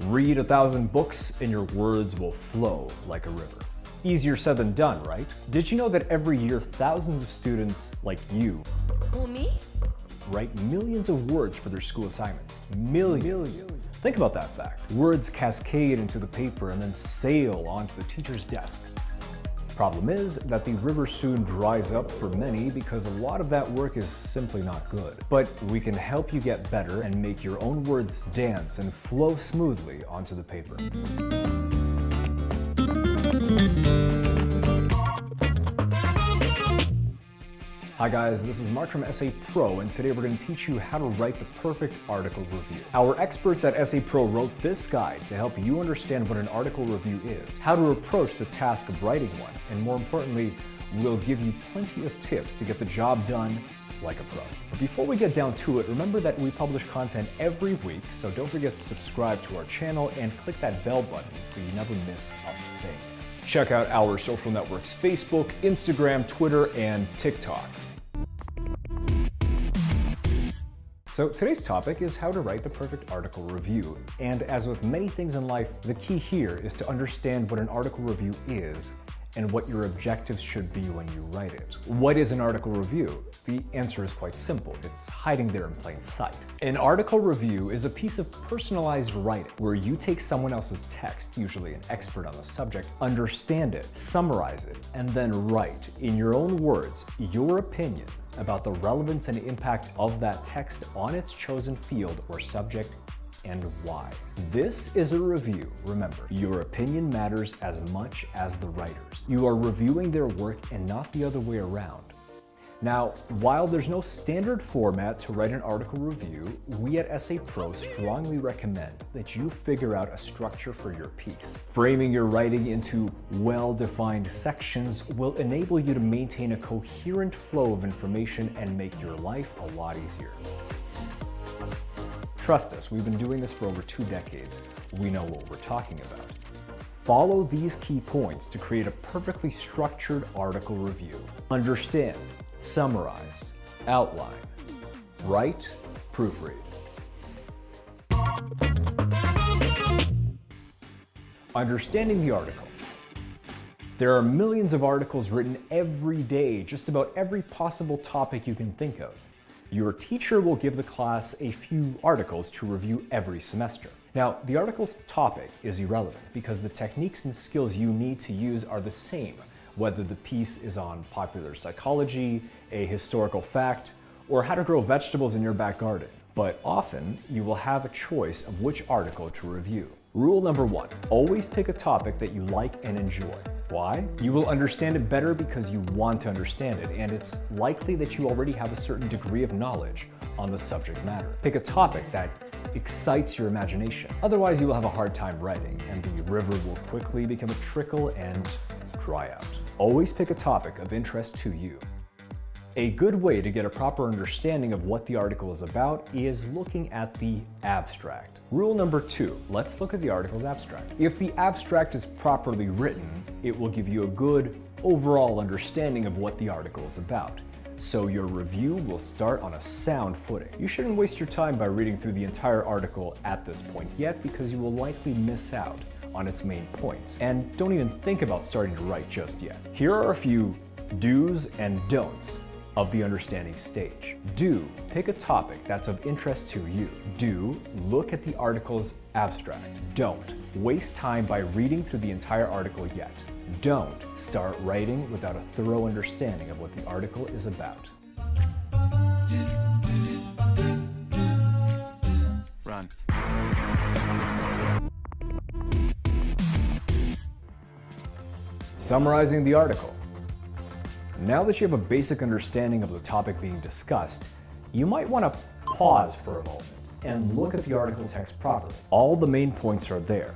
Read 1,000 books and your words will flow like a river. Easier said than done, right? Did you know that every year thousands of students like you Me? write millions of words for their school assignments? Millions. Think about that fact. Words cascade into the paper and then sail onto the teacher's desk. Problem is that the river soon dries up for many because a lot of that work is simply not good. But we can help you get better and make your own words dance and flow smoothly onto the paper. Hi guys, this is Mark from SA Pro, and today we're going to teach you how to write the perfect article review. Our experts at SA Pro wrote this guide to help you understand what an article review is, how to approach the task of writing one, and more importantly, we'll give you plenty of tips to get the job done like a pro. But before we get down to it, remember that we publish content every week, so don't forget to subscribe to our channel and click that bell button so you never miss a thing. Check out our social networks: Facebook, Instagram, Twitter, and TikTok. So today's topic is how to write the perfect article review. And as with many things in life, the key here is to understand what an article review is and what your objectives should be when you write it. What is an article review? The answer is quite simple. It's hiding there in plain sight. An article review is a piece of personalized writing where you take someone else's text, usually an expert on the subject, understand it, summarize it, and then write, in your own words, your opinion about the relevance and impact of that text on its chosen field or subject and why. This is a review. Remember, your opinion matters as much as the writer's. You are reviewing their work and not the other way around. Now, while there's no standard format to write an article review, we at SA Pro strongly recommend that you figure out a structure for your piece. Framing your writing into well-defined sections will enable you to maintain a coherent flow of information and make your life a lot easier. Trust us, we've been doing this for over 2 decades. We know what we're talking about. Follow these key points to create a perfectly structured article review. Understand, summarize, outline, write, proofread. Understanding the article. There are millions of articles written every day, just about every possible topic you can think of. Your teacher will give the class a few articles to review every semester. Now, the article's topic is irrelevant because the techniques and skills you need to use are the same, whether the piece is on popular psychology, a historical fact, or how to grow vegetables in your back garden. But often, you will have a choice of which article to review. Rule number 1, always pick a topic that you like and enjoy. Why? You will understand it better because you want to understand it, and it's likely that you already have a certain degree of knowledge on the subject matter. Pick a topic that excites your imagination. Otherwise, you will have a hard time writing, and the river will quickly become a trickle and dry out. Always pick a topic of interest to you. A good way to get a proper understanding of what the article is about is looking at the abstract. Rule number 2, let's look at the article's abstract. If the abstract is properly written, it will give you a good overall understanding of what the article is about. So your review will start on a sound footing. You shouldn't waste your time by reading through the entire article at this point yet because you will likely miss out on its main points. And don't even think about starting to write just yet. Here are a few do's and don'ts of the understanding stage. Do, pick a topic that's of interest to you. Do, look at the article's abstract. Don't, waste time by reading through the entire article yet. Don't start writing without a thorough understanding of what the article is about. Run. Summarizing the article. Now that you have a basic understanding of the topic being discussed, you might want to pause for a moment and look at the article text properly. All the main points are there,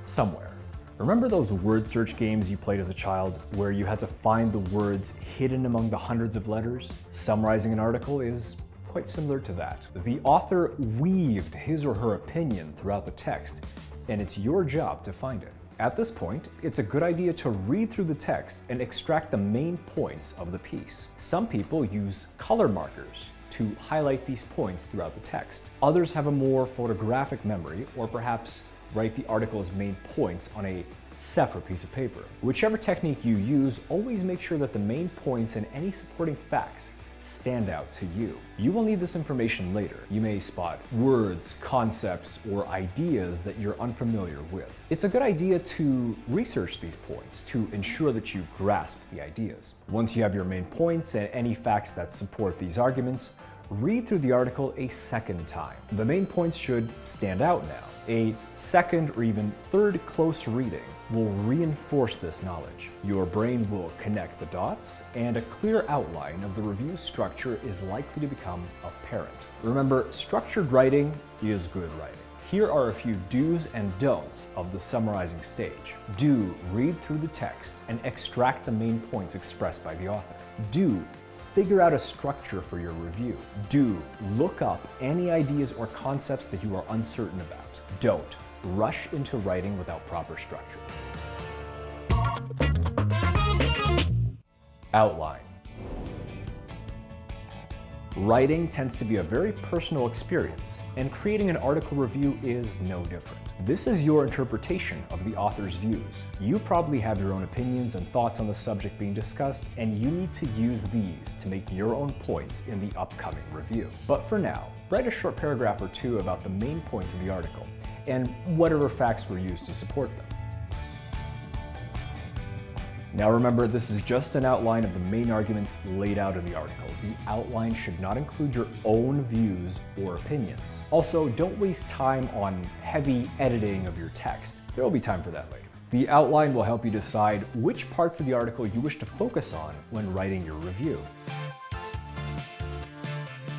somewhere. Remember those word search games you played as a child where you had to find the words hidden among the hundreds of letters? Summarizing an article is quite similar to that. The author weaved his or her opinion throughout the text, and it's your job to find it. At this point, it's a good idea to read through the text and extract the main points of the piece. Some people use color markers to highlight these points throughout the text. Others have a more photographic memory or perhaps write the article's main points on a separate piece of paper. Whichever technique you use, always make sure that the main points and any supporting facts stand out to you. You will need this information later. You may spot words, concepts, or ideas that you're unfamiliar with. It's a good idea to research these points to ensure that you grasp the ideas. Once you have your main points and any facts that support these arguments, read through the article a second time. The main points should stand out now. A second or even third close reading will reinforce this knowledge. Your brain will connect the dots, and a clear outline of the review structure is likely to become apparent. Remember, structured writing is good writing. Here are a few do's and don'ts of the summarizing stage. Do read through the text and extract the main points expressed by the author. Do figure out a structure for your review. Do look up any ideas or concepts that you are uncertain about. Don't rush into writing without proper structure. Outline. Writing tends to be a very personal experience, and creating an article review is no different. This is your interpretation of the author's views. You probably have your own opinions and thoughts on the subject being discussed, and you need to use these to make your own points in the upcoming review. But for now, write a short paragraph or two about the main points of the article, and whatever facts were used to support them. Now remember, this is just an outline of the main arguments laid out in the article. The outline should not include your own views or opinions. Also, don't waste time on heavy editing of your text. There will be time for that later. The outline will help you decide which parts of the article you wish to focus on when writing your review.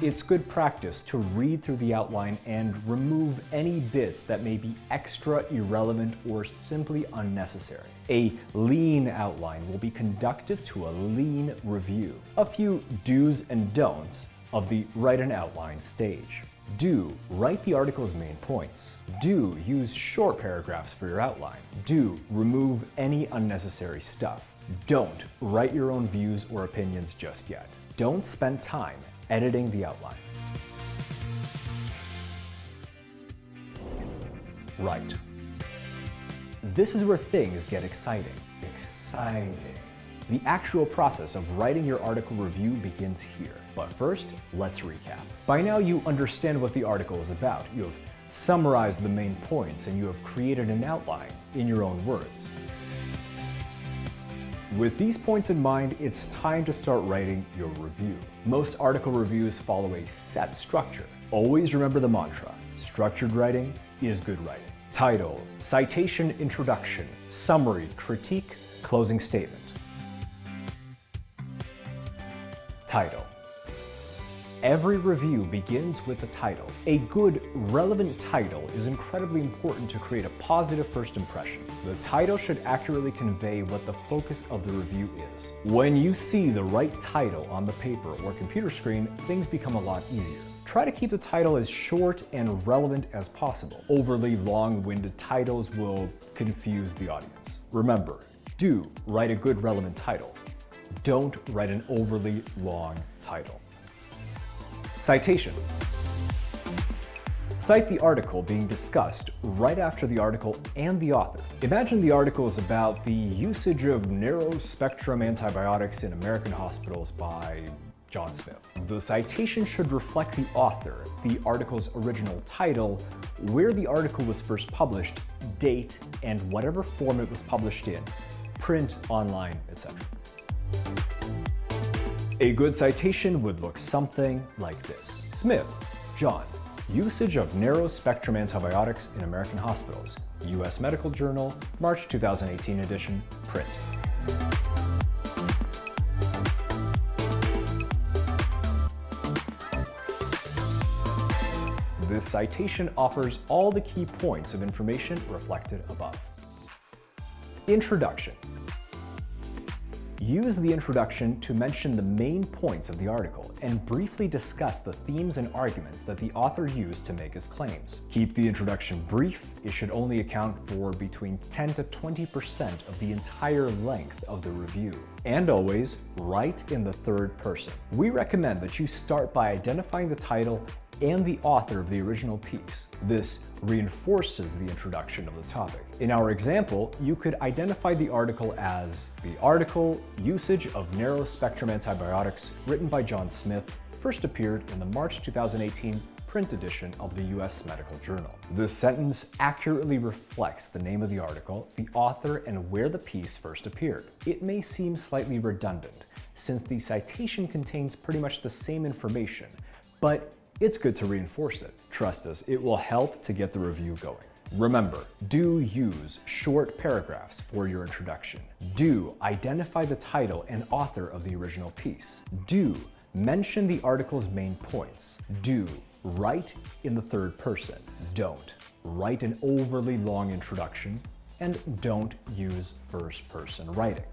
It's good practice to read through the outline and remove any bits that may be extra, irrelevant, or simply unnecessary. A lean outline will be conducive to a lean review. A few do's and don'ts of the write an outline stage. Do write the article's main points. Do use short paragraphs for your outline. Do remove any unnecessary stuff. Don't write your own views or opinions just yet. Don't spend time editing the outline. Write. This is where things get exciting. The actual process of writing your article review begins here. But first, let's recap. By now you understand what the article is about. You have summarized the main points and you have created an outline in your own words. With these points in mind, it's time to start writing your review. Most article reviews follow a set structure. Always remember the mantra: structured writing is good writing. Title, citation, introduction, summary, critique, closing statement. Title. Every review begins with a title. A good, relevant title is incredibly important to create a positive first impression. The title should accurately convey what the focus of the review is. When you see the right title on the paper or computer screen, things become a lot easier. Try to keep the title as short and relevant as possible. Overly long-winded titles will confuse the audience. Remember, do write a good, relevant title. Don't write an overly long title. Citation. Cite the article being discussed right after the article and the author. Imagine the article is about the usage of narrow-spectrum antibiotics in American hospitals by John Smith. The citation should reflect the author, the article's original title, where the article was first published, date, and whatever form it was published in, print, online, etc. A good citation would look something like this. Smith, John. Usage of narrow-spectrum antibiotics in American hospitals. U.S. Medical Journal, March 2018 edition, print. This citation offers all the key points of information reflected above. Introduction. Use the introduction to mention the main points of the article and briefly discuss the themes and arguments that the author used to make his claims. Keep the introduction brief. It should only account for between 10 to 20% of the entire length of the review. And always write in the third person. We recommend that you start by identifying the title and the author of the original piece. This reinforces the introduction of the topic. In our example, you could identify the article as the article Usage of Narrow Spectrum Antibiotics, written by John Smith, first appeared in the March 2018 print edition of the US Medical Journal. This sentence accurately reflects the name of the article, the author, and where the piece first appeared. It may seem slightly redundant, since the citation contains pretty much the same information, but it's good to reinforce it. Trust us, it will help to get the review going. Remember, do use short paragraphs for your introduction. Do identify the title and author of the original piece. Do mention the article's main points. Do write in the third person. Don't write an overly long introduction, and don't use first person writing.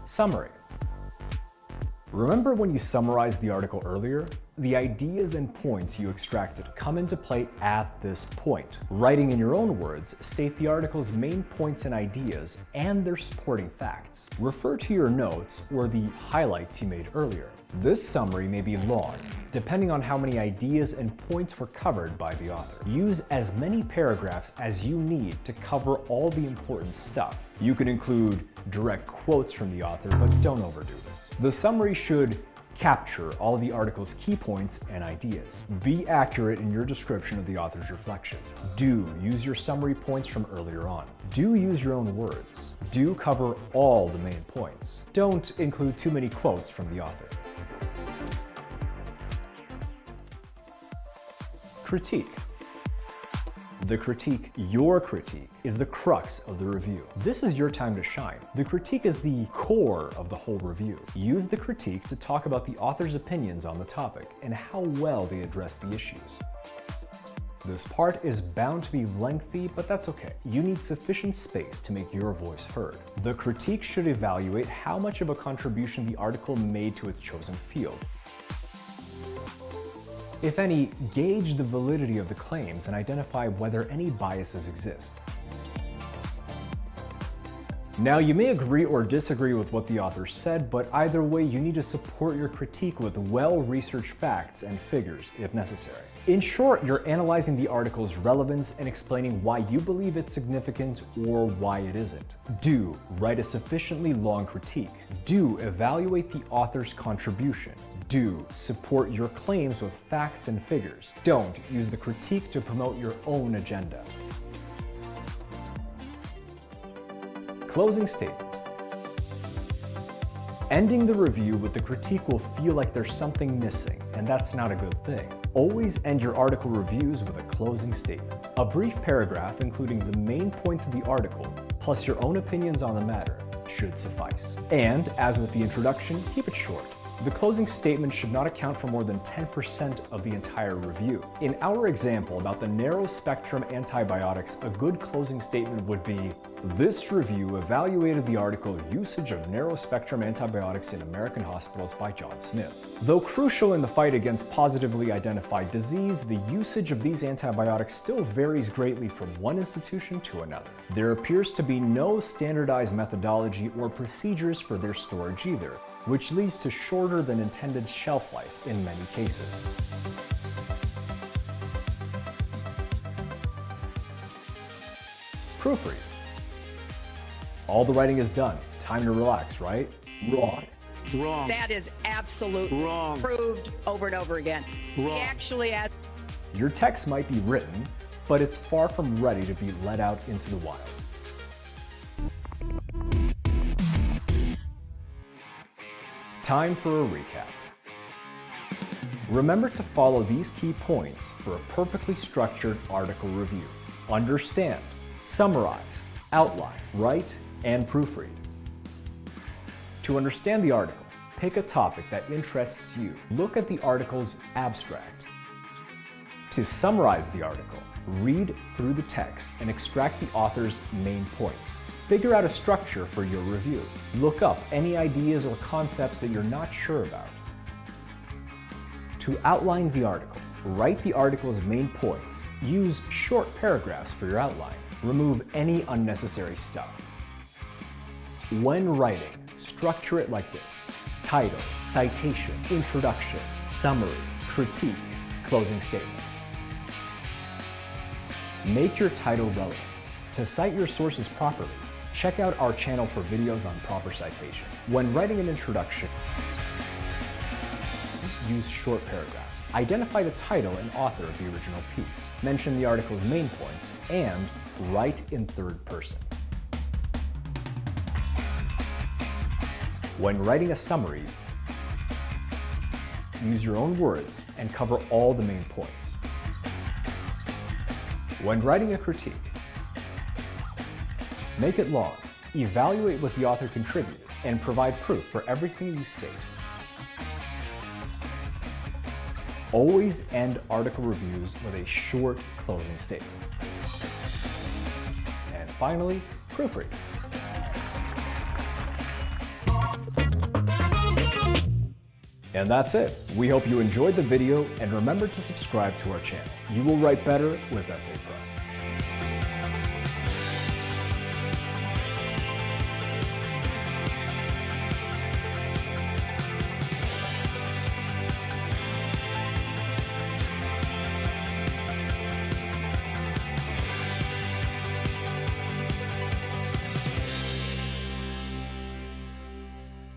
Summary. Remember when you summarized the article earlier? The ideas and points you extracted come into play at this point. Writing in your own words, state the article's main points and ideas and their supporting facts. Refer to your notes or the highlights you made earlier. This summary may be long, depending on how many ideas and points were covered by the author. Use as many paragraphs as you need to cover all the important stuff. You can include direct quotes from the author, but don't overdo this. The summary should capture all the article's key points and ideas. Be accurate in your description of the author's reflection. Do use your summary points from earlier on. Do use your own words. Do cover all the main points. Don't include too many quotes from the author. Critique. The critique, your critique, is the crux of the review. This is your time to shine. The critique is the core of the whole review. Use the critique to talk about the author's opinions on the topic and how well they address the issues. This part is bound to be lengthy, but that's okay. You need sufficient space to make your voice heard. The critique should evaluate how much of a contribution the article made to its chosen field. If any, gauge the validity of the claims and identify whether any biases exist. Now, you may agree or disagree with what the author said, but either way, you need to support your critique with well-researched facts and figures, if necessary. In short, you're analyzing the article's relevance and explaining why you believe it's significant or why it isn't. Do write a sufficiently long critique. Do evaluate the author's contribution. Do support your claims with facts and figures. Don't use the critique to promote your own agenda. Closing statement. Ending the review with the critique will feel like there's something missing, and that's not a good thing. Always end your article reviews with a closing statement. A brief paragraph including the main points of the article, plus your own opinions on the matter, should suffice. And, as with the introduction, keep it short. The closing statement should not account for more than 10% of the entire review. In our example about the narrow spectrum antibiotics, a good closing statement would be, "This review evaluated the article Usage of Narrow Spectrum Antibiotics in American Hospitals by John Smith." Though crucial in the fight against positively identified disease, the usage of these antibiotics still varies greatly from one institution to another. There appears to be no standardized methodology or procedures for their storage either, which leads to shorter than intended shelf life in many cases. Proofread. All the writing is done. Time to relax, right? Wrong. Wrong. That is absolutely Wrong. proved over and over again. Wrong. He actually had Your text might be written, but it's far from ready to be let out into the wild. Time for a recap. Remember to follow these key points for a perfectly structured article review. Understand, summarize, outline, write, and proofread. To understand the article, pick a topic that interests you. Look at the article's abstract. To summarize the article, read through the text and extract the author's main points. Figure out a structure for your review. Look up any ideas or concepts that you're not sure about. To outline the article, write the article's main points. Use short paragraphs for your outline. Remove any unnecessary stuff. When writing, structure it like this: title, citation, introduction, summary, critique, closing statement. Make your title relevant. To cite your sources properly, check out our channel for videos on proper citation. When writing an introduction, use short paragraphs. Identify the title and author of the original piece. Mention the article's main points, and write in third person. When writing a summary, use your own words and cover all the main points. When writing a critique, make it long, evaluate what the author contributed, and provide proof for everything you state. Always end article reviews with a short closing statement. And finally, proofread. And that's it. We hope you enjoyed the video, and remember to subscribe to our channel. You will write better with Essay Pro.